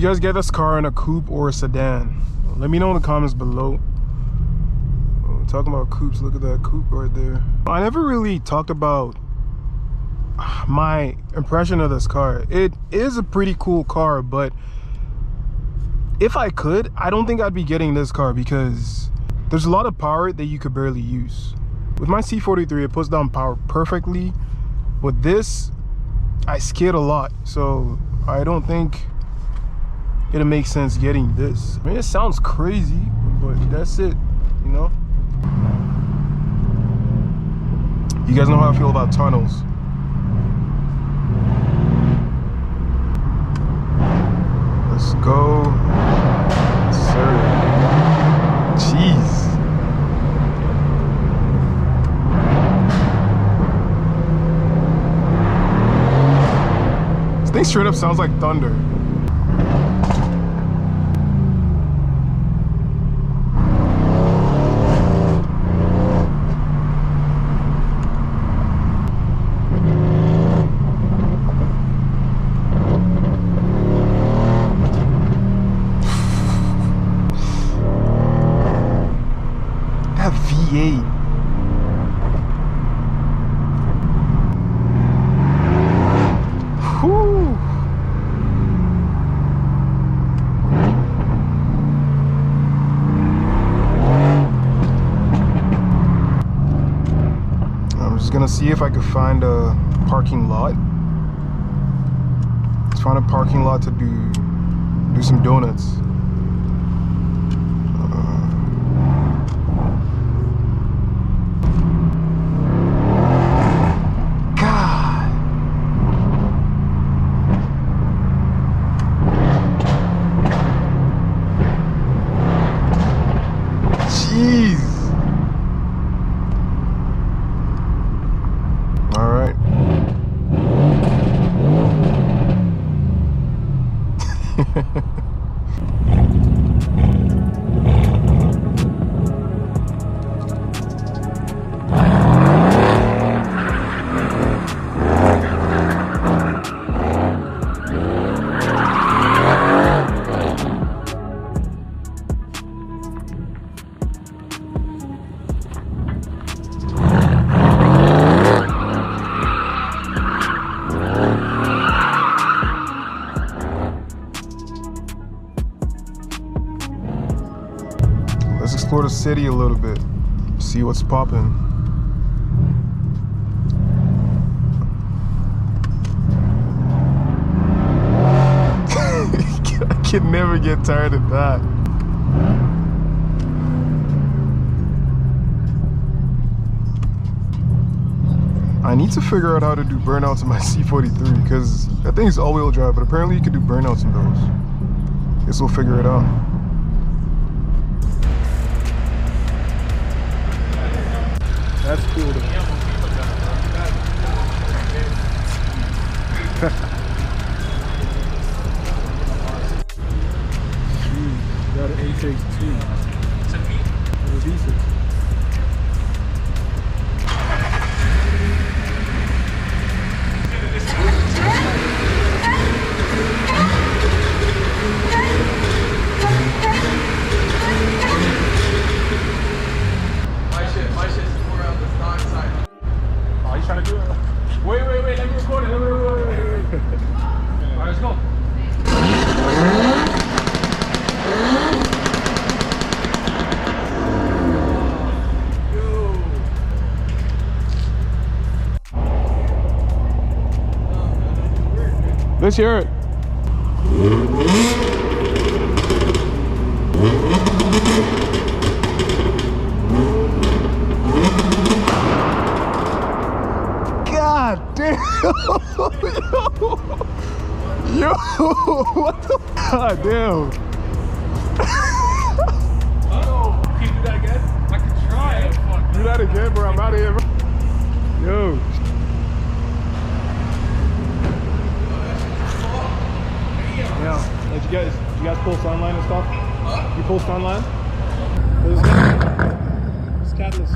guys get this car in a coupe or a sedan? Let me know in the comments below. Oh, talking about coupes, look at that coupe right there. I never really talked about my impression of this car. It is a pretty cool car, but if I could, I don't think I'd be getting this car because there's a lot of power that you could barely use. With my C43, it puts down power perfectly. With this, I skid a lot, so I don't think it'll make sense getting this. I mean, it sounds crazy, but that's it, you know? You guys know how I feel about tunnels. Let's go. Sir. Jeez. This thing straight up sounds like thunder. V8. Whew. I'm just gonna see if I could find a parking lot. Let's find a parking lot to do some donuts. Jeez. All right. Let's explore the city a little bit, see what's popping. I can never get tired of that. I need to figure out how to do burnouts in my C43 because that thing's all-wheel drive, but apparently you can do burnouts in those. Guess we'll figure it out. That's cool. Got an HH2. It's a V8. It's a V6. My shit's more on the stock side. Oh, he's trying to do it? Wait, let me record it. Wait. Alright, let's go. Let's hear it. God damn. Yo, what the? God damn. Oh, can you do that again? I can try. Do that again, bro. I'm out of here, bro. Yo. Yeah. Did you guys pull sunline and stuff? Huh? You pull sunline? This catalyst.